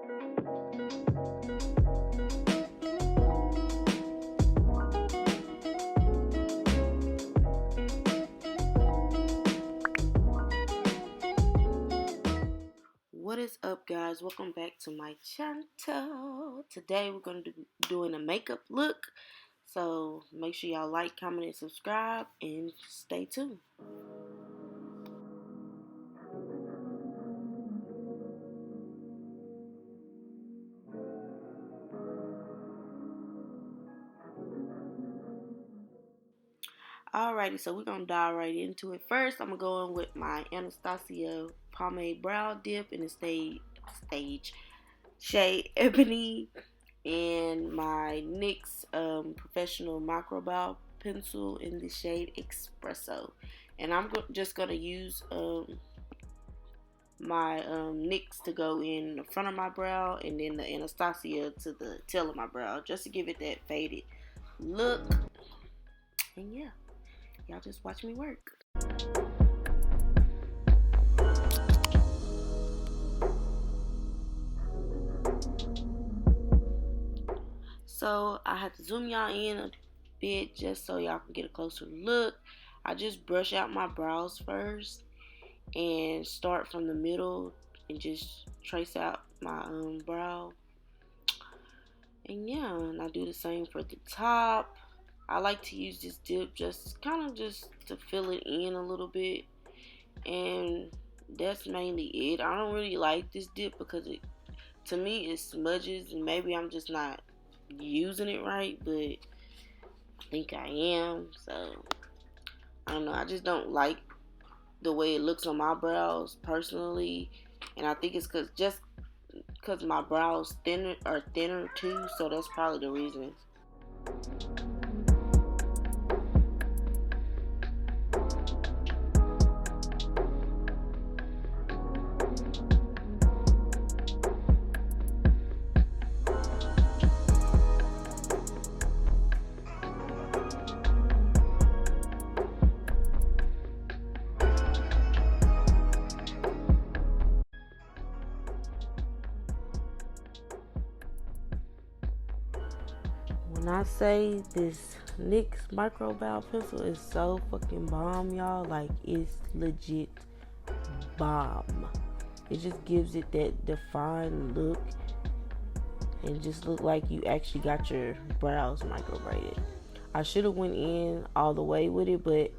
What is up, guys? Welcome back to my channel. Today we're going to be doing a makeup look, so make sure y'all like, comment, and subscribe, and stay tuned. Alrighty, so we're gonna dive right into it. First, I'm gonna go in with my Anastasia pomade brow dip in the shade Ebony, and my NYX professional microwbrow pencil in the shade Espresso. And I'm just gonna use my NYX to go in the front of my brow, and then the Anastasia to the tail of my brow, just to give it that faded look. And yeah. Y'all just watch me work. So I had to zoom y'all in a bit just so y'all can get a closer look. I just brush out my brows first and start from the middle and just trace out my brow. And yeah, and I do the same for the top. I like to use this dip just to fill it in a little bit, and that's mainly it. I don't really like this dip because to me it smudges, and maybe I'm just not using it right, but I think I am. So I don't know, I just don't like the way it looks on my brows personally, and I think it's because my brows are thinner too, so that's probably the reason. When I say this NYX microwbrow pencil is so fucking bomb, y'all, like it's legit bomb. It just gives it that defined look and just look like you actually got your brows microbraided. I should have went in all the way with it, but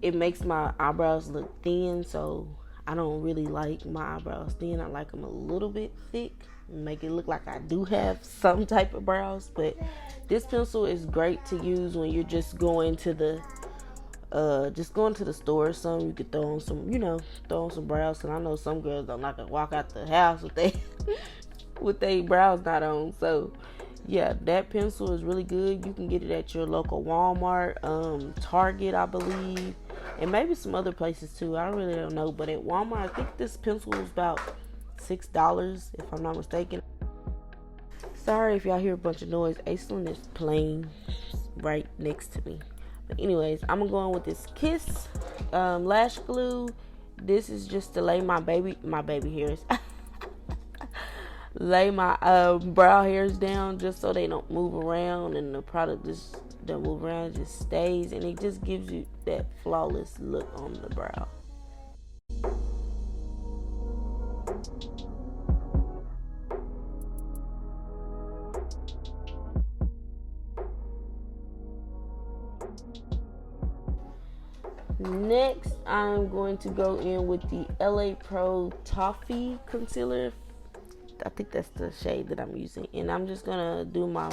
it makes my eyebrows look thin, so I don't really like my eyebrows thin. I like them a little bit thick, make it look like I do have some type of brows. But this pencil is great to use when you're just going to the store or something. You could throw on some brows, and I know some girls don't like to walk out the house with they brows not on. So yeah, that pencil is really good. You can get it at your local Walmart, Target, I believe, and maybe some other places too. I really don't know, but at Walmart, I think this pencil was about $6, if I'm not mistaken. Sorry if y'all hear a bunch of noise. Jlaruecosmetics is playing right next to me. But anyways, I'm gonna go in with this Kiss lash glue. This is just to lay my baby hairs. Lay my brow hairs down just so they don't move around, and the product just don't move around, just stays, and it just gives you that flawless look on the brow. Next, I'm going to go in with the LA Pro Toffee concealer. I think that's the shade that I'm using, and I'm just gonna do my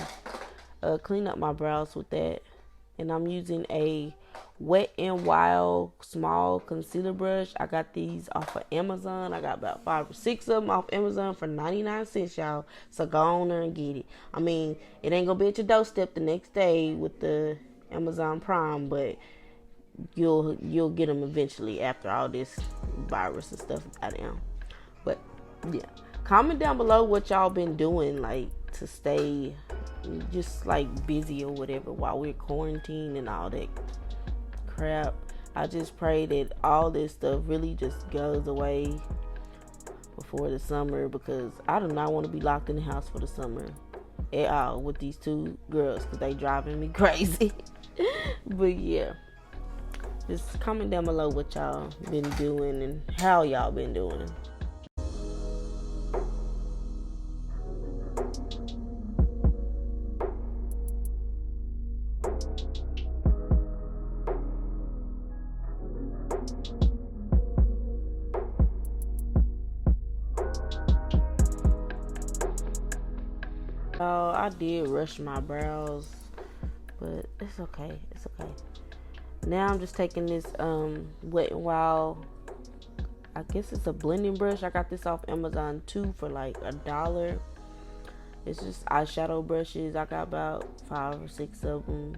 clean up my brows with that. And I'm using a Wet n Wild small concealer brush. I got these off of Amazon. I got about 5 or 6 of them off Amazon for 99 cents, y'all. So go on there and get it. I mean, it ain't gonna be at your doorstep the next day with the Amazon Prime, but you'll get them eventually after all this virus and stuff got down. But yeah, comment down below what y'all been doing, like, to stay just like busy or whatever while we're quarantined and all that crap. I just pray that all this stuff really just goes away before the summer, because I do not want to be locked in the house for the summer at all with these two girls, because they driving me crazy. But yeah, just comment down below what y'all been doing and how y'all been doing. I did rush my brows, but it's okay. It's okay. Now I'm just taking this Wet n Wild. I guess it's a blending brush. I got this off Amazon too for like $1. It's just eyeshadow brushes. I got about 5 or 6 of them,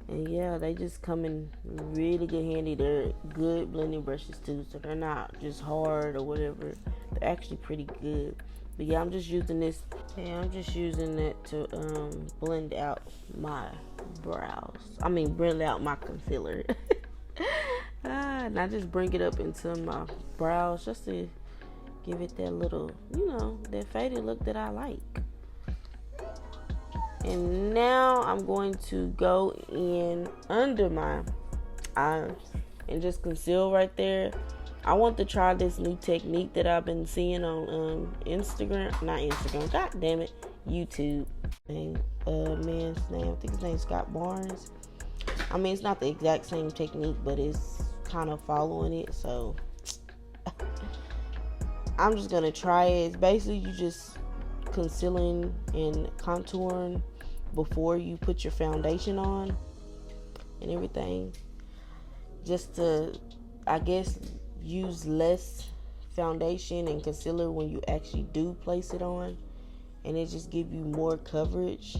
and yeah, they just come in really good handy. They're good blending brushes too, so they're not just hard or whatever. They're actually pretty good. But yeah, I'm just using this. Yeah, I'm just using it to blend out my brows. I mean, blend out my concealer. And I just bring it up into my brows just to give it that little, that faded look that I like. And now I'm going to go in under my eyes and just conceal right there. I want to try this new technique that I've been seeing on God damn it, YouTube. Man's name, I think his name's Scott Barnes. I mean, it's not the exact same technique, but it's kind of following it. So I'm just gonna try it. It's basically you just concealing and contouring before you put your foundation on and everything, just to, I guess, use less foundation and concealer when you actually do place it on, and it just give you more coverage.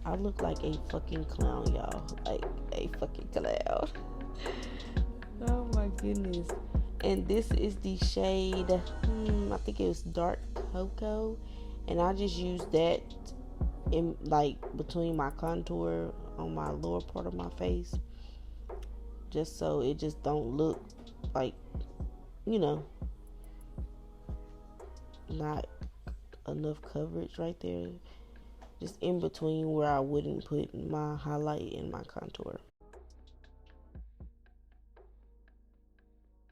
I look like a fucking clown, y'all. Like a fucking clown. Oh my goodness. And this is the shade, I think it was dark cocoa. And I just used that in like between my contour on my lower part of my face. Just so it just don't look like, not enough coverage right there. Just in between where I wouldn't put my highlight and my contour.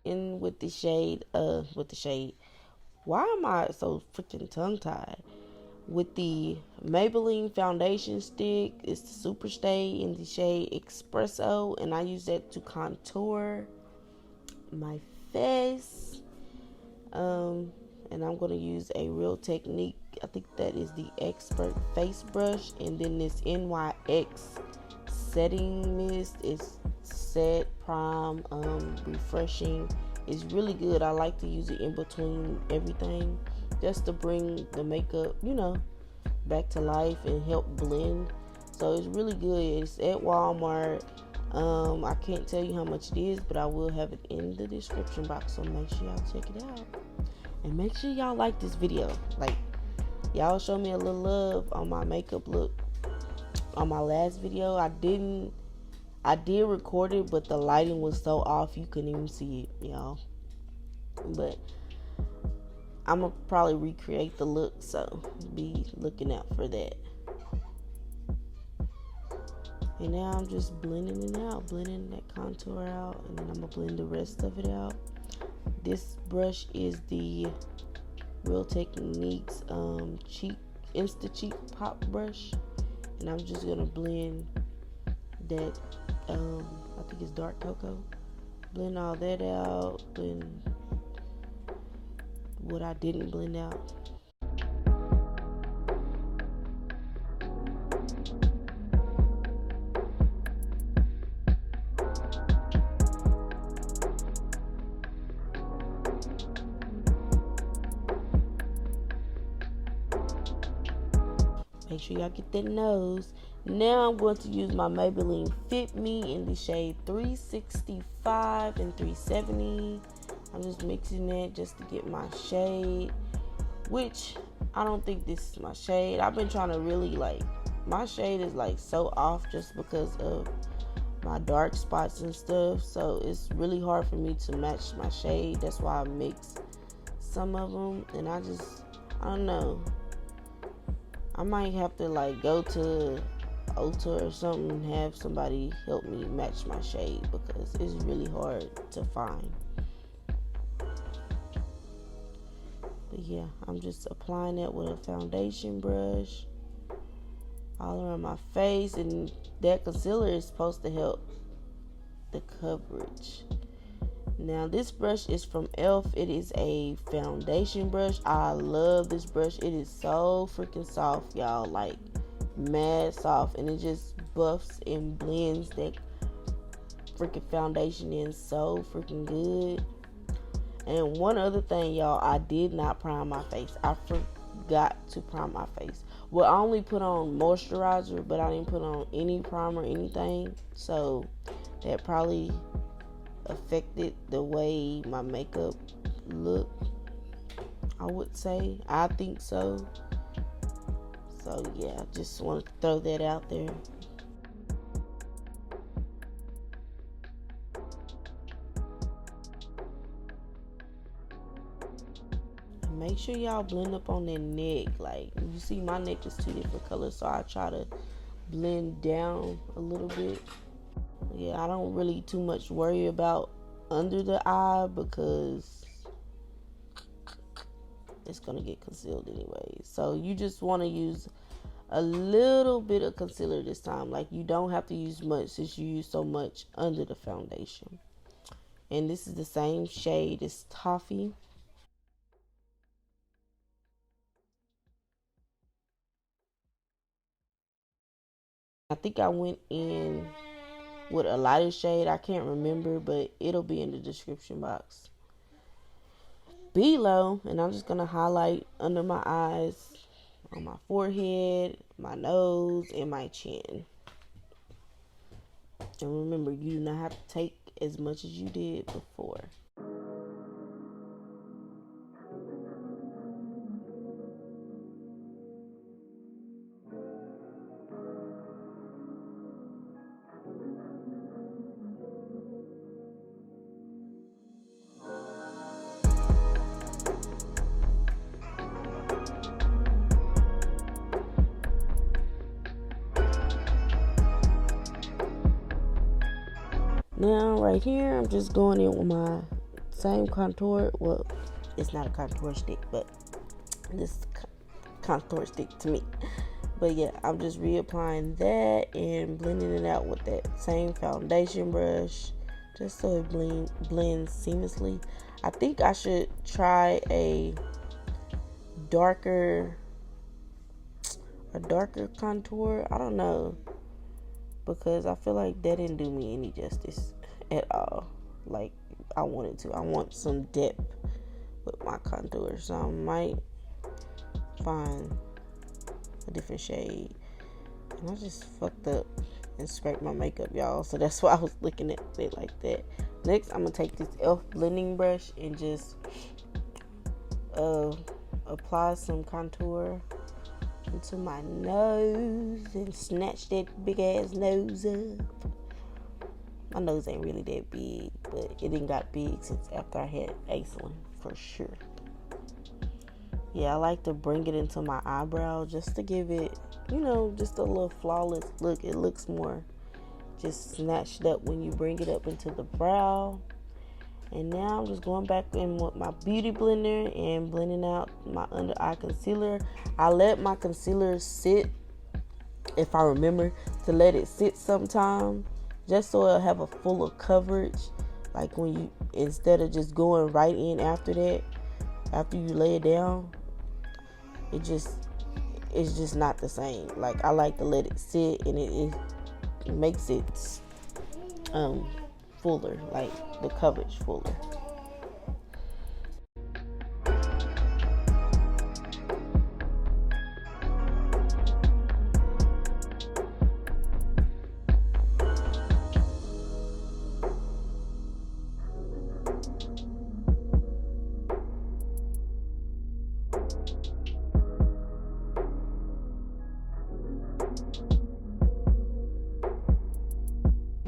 In with the shade, why am I so freaking tongue-tied? With the Maybelline foundation stick, it's the Superstay in the shade Espresso, and I use that to contour my face. And I'm going to use a Real Technique. I think that is the Expert Face Brush. And then this NYX Setting Mist is set, prime, refreshing. It's really good. I like to use it in between everything, just to bring the makeup, back to life and help blend. So it's really good. It's at Walmart. I can't tell you how much it is, but I will have it in the description box. So make sure y'all check it out. And make sure y'all like this video. Like, y'all show me a little love on my makeup look on my last video. I did record it, but the lighting was so off you couldn't even see it, y'all. But I'm gonna probably recreate the look, so be looking out for that. And now I'm just blending it out, blending that contour out, and then I'm gonna blend the rest of it out. This brush is the Real Techniques Insta Cheek Pop Brush, and I'm just gonna blend that. I think it's dark cocoa. Blend all that out. Blend what I didn't blend out. Make sure y'all get that nose. Now I'm going to use my Maybelline Fit Me in the shade 365 and 370. I'm just mixing it just to get my shade, which I don't think this is my shade. I've been trying to really my shade is so off just because of my dark spots and stuff. So it's really hard for me to match my shade. That's why I mix some of them. And I don't know. I might have to go to Ulta or something and have somebody help me match my shade because it's really hard to find. But yeah, I'm just applying it with a foundation brush all around my face, and that concealer is supposed to help the coverage. Now this brush is from e.l.f. It is a foundation brush. I love this brush. It is so freaking soft, y'all, mad soft, and it just buffs and blends that freaking foundation in so freaking good. And one other thing, y'all, I did not prime my face. I forgot to prime my face. Well, I only put on moisturizer, but I didn't put on any primer or anything, so that probably affected the way my makeup looked, I would say. I think so. So yeah, just wanted to throw that out there. Make sure y'all blend up on that neck. You see my neck is two different colors, so I try to blend down a little bit. Yeah, I don't really too much worry about under the eye because it's gonna get concealed anyway. So you just want to use a little bit of concealer this time. You don't have to use much since you use so much under the foundation. And this is the same shade as Toffee. I think I went in with a lighter shade. I can't remember, but it'll be in the description box below. And I'm just going to highlight under my eyes, on my forehead, my nose, and my chin. And remember, you do not have to take as much as you did before. Now right here, I'm just going in with my same contour. Well, it's not a contour stick, but this contour stick to me. But yeah, I'm just reapplying that and blending it out with that same foundation brush, just so it blends seamlessly. I think I should try a darker contour. I don't know, because I feel like that didn't do me any justice at all. I wanted to. I want some depth with my contour, so I might find a different shade. And I just fucked up and scraped my makeup, y'all, so that's why I was looking at it like that. Next, I'm gonna take this e.l.f. blending brush and just apply some contour into my nose and snatch that big ass nose up. My nose ain't really that big, but it didn't got big since after I had insulin, for sure. Yeah, I like to bring it into my eyebrow just to give it, just a little flawless look. It looks more just snatched up when you bring it up into the brow. And now I'm just going back in with my beauty blender and blending out my under eye concealer. I let my concealer sit, if I remember to let it sit sometime, just so it'll have a fuller coverage. When you, instead of just going right in after that, after you lay it down, it's just not the same. I like to let it sit, and it makes it fuller, the coverage fuller.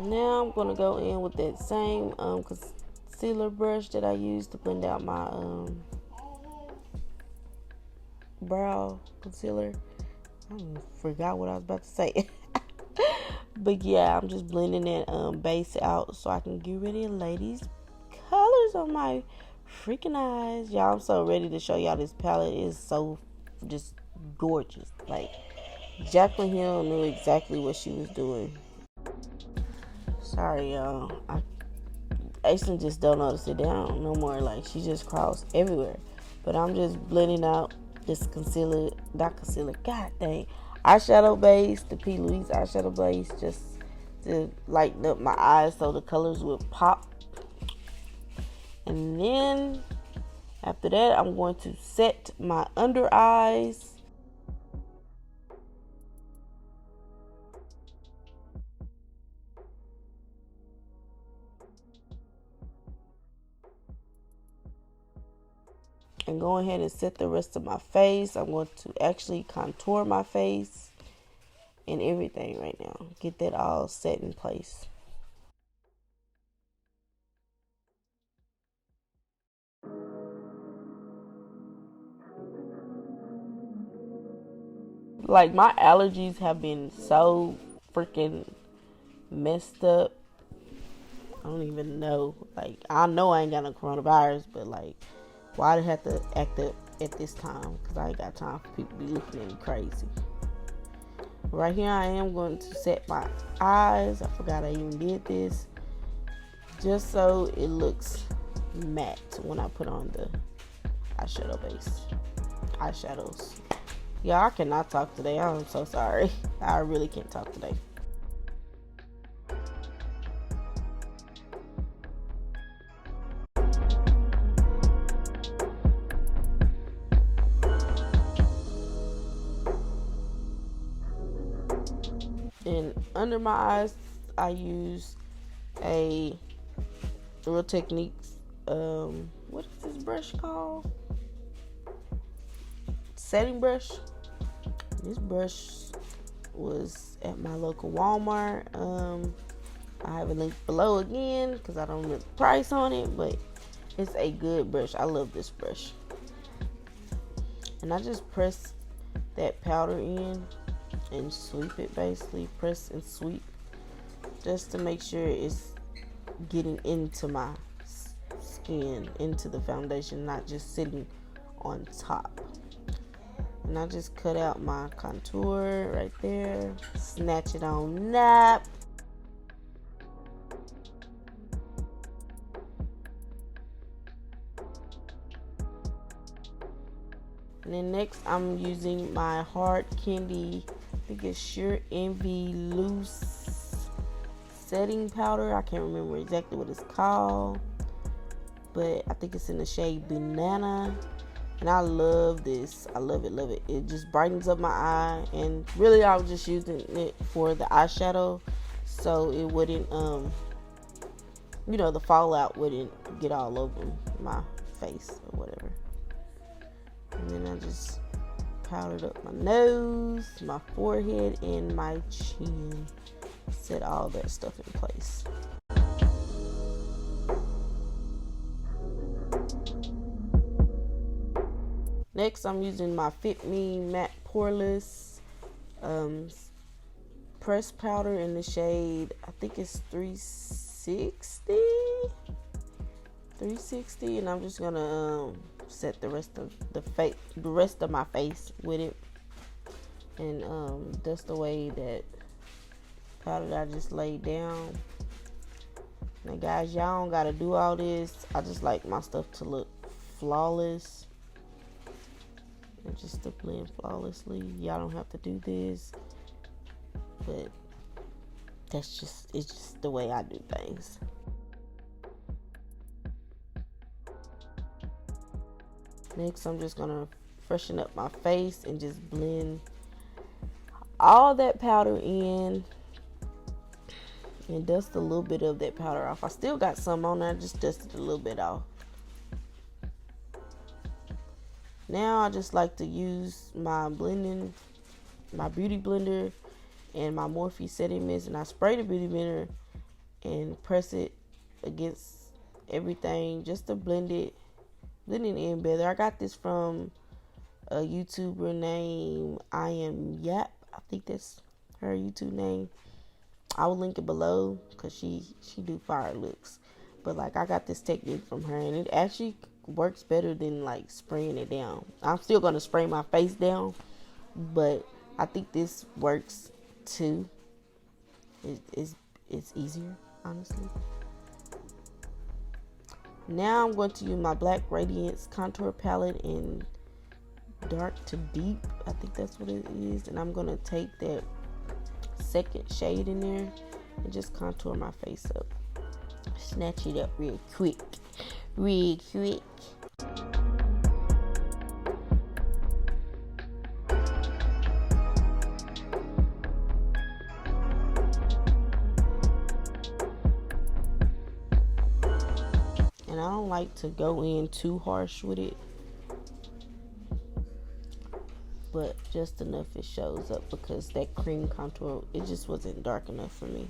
Now I'm gonna go in with that same concealer brush that I used to blend out my brow concealer. I forgot what I was about to say. But yeah, I'm just blending that base out so I can get rid of ladies' colors on my freaking eyes. Y'all, I'm so ready to show y'all this palette. It is so just gorgeous. Like, Jaclyn Hill knew exactly what she was doing. Sorry, y'all. Aisling just don't know to sit down no more. Like, she just crawls everywhere. But I'm just blending out this concealer, not concealer, god dang, eyeshadow base, the P.Louis eyeshadow base, just to lighten up my eyes so the colors will pop. And then after that, I'm going to set my under eyes. And go ahead and set the rest of my face. I'm going to actually contour my face and everything right now. Get that all set in place. Like, my allergies have been so freaking messed up. I don't even know. Like, I know I ain't got no coronavirus, but like, why did I have to act up at this time? Because I ain't got time for people to be looking at me crazy. Right here I am going to set my eyes. I forgot I even did this. Just so it looks matte when I put on the eyeshadow base. Eyeshadows. Y'all, I cannot talk today. I'm so sorry. I really can't talk today. And under my eyes, I use a Real Techniques, what is this brush called? Setting brush. This brush was at my local Walmart. I have a link below again because I don't know the price on it, but it's a good brush. I love this brush. And I just press that powder in and sweep it, basically press and sweep, just to make sure it's getting into my skin, into the foundation, not just sitting on top. And I just cut out my contour right there, snatch it on up. And then next I'm using my hard candy, I think it's Sure Envy loose setting powder. I can't remember exactly what it's called, but I think it's in the shade Banana. And I love this. I love it, love it. It just brightens up my eye. And really I was just using it for the eyeshadow, so it wouldn't, you know, the fallout wouldn't get all over my face or whatever. And then I just powdered up my nose, my forehead, and my chin. Set all that stuff in place. Next, I'm using my Fit Me Matte Poreless pressed powder in the shade, I think it's 360. And I'm just gonna set the rest of the rest of my face with it. And that's the way that powder that I just laid down. Now guys, y'all don't gotta do all this. I just like my stuff to look flawless and just to blend flawlessly. Y'all don't have to do this, but it's just the way I do things. Next, I'm just gonna freshen up my face and just blend all that powder in and dust a little bit of that powder off. I still got some on there, I just dusted a little bit off. Now I just like to use my beauty blender and my Morphe setting mist, and I spray the beauty blender and press it against everything just to blend it in better. I got this from a YouTuber named I Am Yap. I think that's her YouTube name. I will link it below because she do fire looks. But like, I got this technique from her, and it actually works better than like spraying it down. I'm still gonna spray my face down, but I think this works too. It's easier, honestly. Now I'm going to use my black radiance contour palette in dark to deep. I think that's what it is. And I'm going to take that second shade in there and just contour my face up. Snatch it up real quick. Real quick. And I don't like to go in too harsh with it, but just enough it shows up, because that cream contour, it just wasn't dark enough for me.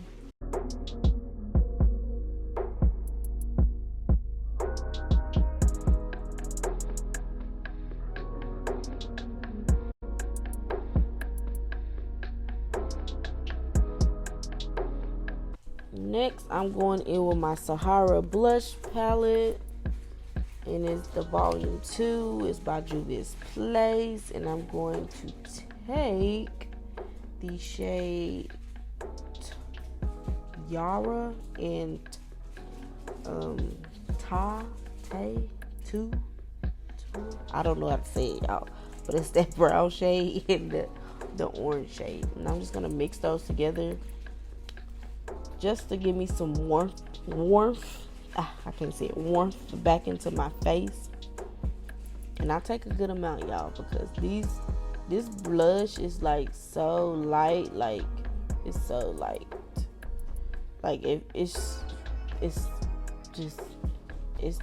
Next, I'm going in with my Sahara blush palette, and it's the volume 2. It's by Juvia's Place, and I'm going to take the shade Yara and Tati. I don't know how to say it, y'all, but it's that brown shade and the orange shade, and I'm just gonna mix those together just to give me some warmth. I can't say it, warmth back into my face. And I take a good amount, y'all, because this blush is like so light, like it's so light, like it's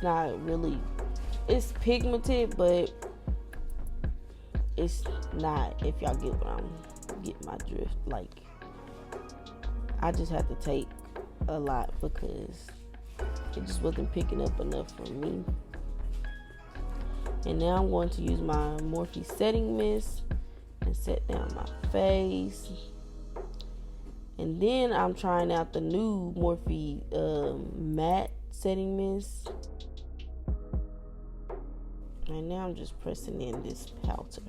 not really, it's pigmented, but it's not, if y'all get what I'm getting my drift. Like, I just had to take a lot because it just wasn't picking up enough for me. And now I'm going to use my Morphe setting mist and set down my face. And then I'm trying out the new Morphe matte setting mist. And now I'm just pressing in this powder,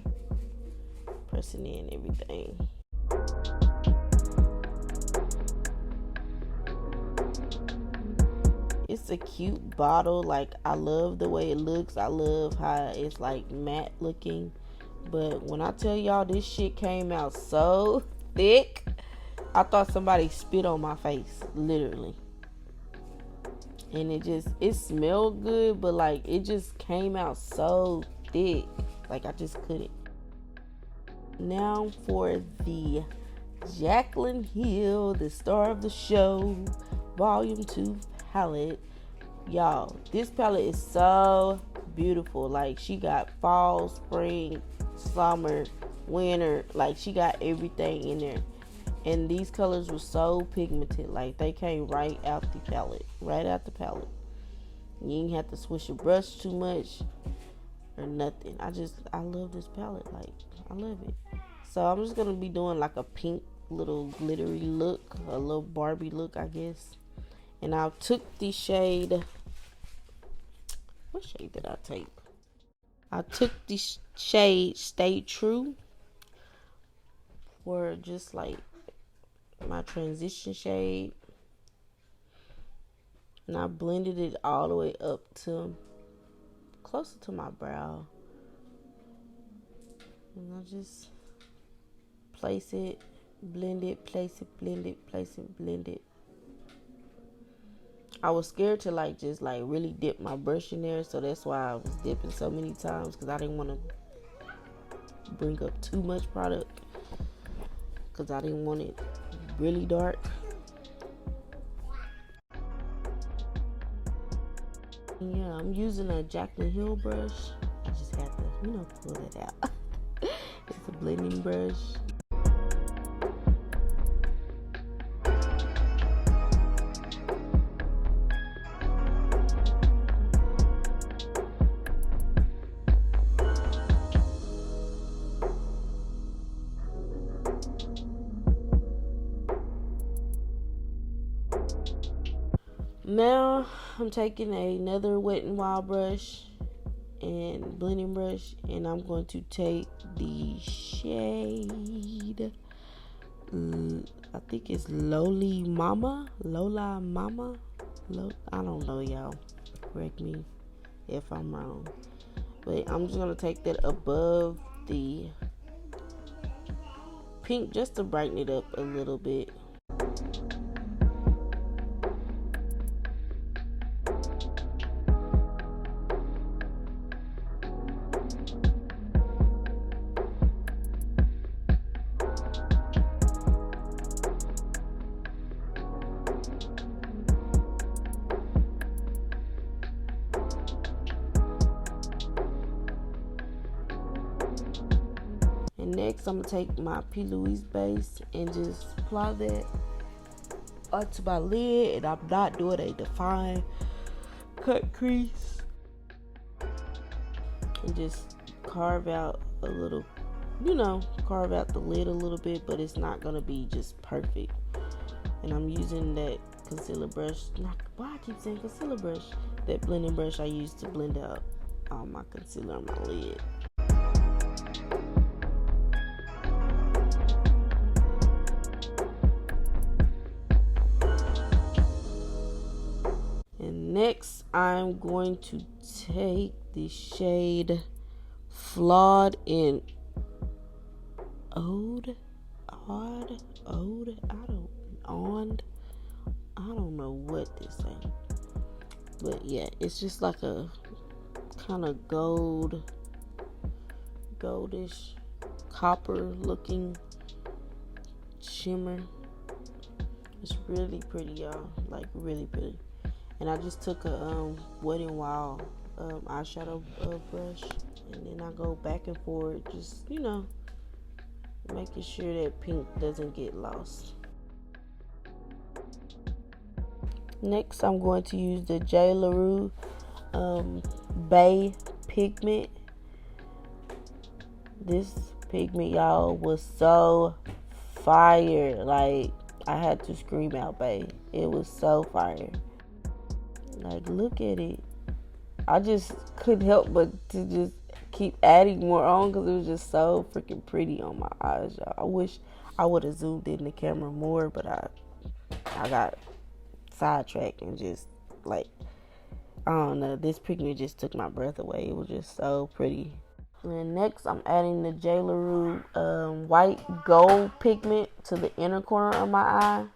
pressing in everything. It's a cute bottle. Like, I love the way it looks. I love how it's like matte looking. But when I tell y'all, this shit came out so thick, I thought somebody spit on my face, literally. And it smelled good, but like, it just came out so thick. Like, I just couldn't. Now for the Jaclyn Hill, the star of the show, volume 2 palette. Y'all, this palette is so beautiful. Like, she got fall, spring, summer, winter. Like, she got everything in there. And these colors were so pigmented. Like, they came right out the palette. Right out the palette. You didn't have to swish your brush too much or nothing. I love this palette. Like, I love it. So I'm just gonna be doing like a pink little glittery look, a little Barbie look, I guess. And I took the shade, what shade did I take? I took the shade Stay True for just like my transition shade. And I blended it all the way up to closer to my brow. And I just place it, blend it, place it, blend it, place it, blend it. I was scared to like just like really dip my brush in there, so that's why I was dipping so many times, because I didn't want to bring up too much product, because I didn't want it really dark. Yeah, I'm using a Jaclyn Hill brush. I just had to, pull it out. It's a blending brush. Now I'm taking another Wet n Wild brush and blending brush, and I'm going to take the shade, I think it's Lola Mama. I don't know, y'all. Correct me if I'm wrong. But I'm just gonna take that above the pink just to brighten it up a little bit. And next, I'm going to take my P.Louis base and just apply that onto my lid. And I'm not doing a defined cut crease. And just carve out a little, carve out the lid a little bit, but it's not going to be just perfect. And I'm using that concealer brush. Why I keep saying concealer brush? That blending brush I use to blend out all my concealer on my lid. Next, I'm going to take the shade Flawed in Ode. I don't know what this is. But yeah, it's just like a kind of goldish, copper looking shimmer. It's really pretty, y'all. Like, really pretty. And I just took a Wet n Wild eyeshadow brush, and then I go back and forth, just, making sure that pink doesn't get lost. Next, I'm going to use the JLoGlow Bay pigment. This pigment, y'all, was so fire. Like, I had to scream out, Bay. It was so fire. Like, look at it. I just couldn't help but to just keep adding more on because it was just so freaking pretty on my eyes, y'all. I wish I would have zoomed in the camera more, but I got sidetracked and just, like, I don't know. This pigment just took my breath away. It was just so pretty. And next, I'm adding the Jlaruecosmetics white gold pigment to the inner corner of my eye.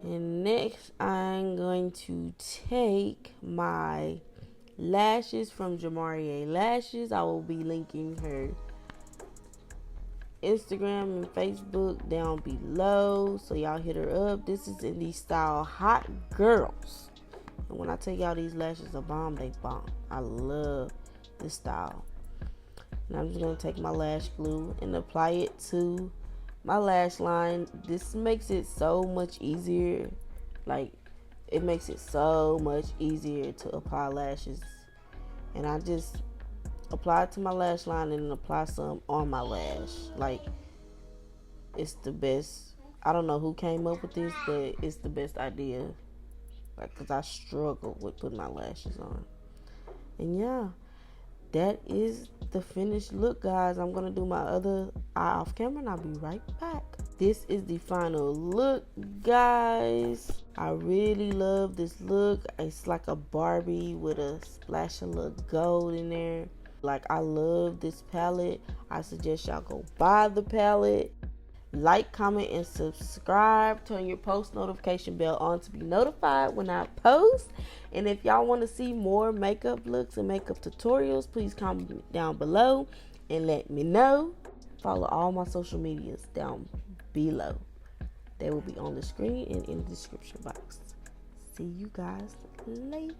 And next, I'm going to take my lashes from Jlaruecosmetics Lashes. I will be linking her Instagram and Facebook down below, so y'all hit her up. This is in the style Hot Girls. And when I tell y'all these lashes are bomb, they bomb. I love this style. And I'm just going to take my lash glue and apply it to my lash line. This makes it so much easier. Like, it makes it so much easier to apply lashes. And I just apply it to my lash line and then apply some on my lash. Like, it's the best. I don't know who came up with this, but it's the best idea. Like, because I struggle with putting my lashes on. And yeah, that is the finished look, guys. I'm going to do my other eye off camera and I'll be right back. This is the final look, guys. I really love this look. It's like a Barbie with a splash of little gold in there. Like, I love this palette. I suggest y'all go buy the palette. Like, comment, and subscribe. Turn your post notification bell on to be notified when I post. And if y'all want to see more makeup looks and makeup tutorials, please comment down below and let me know. Follow all my social medias down below. They will be on the screen and in the description box. See you guys later.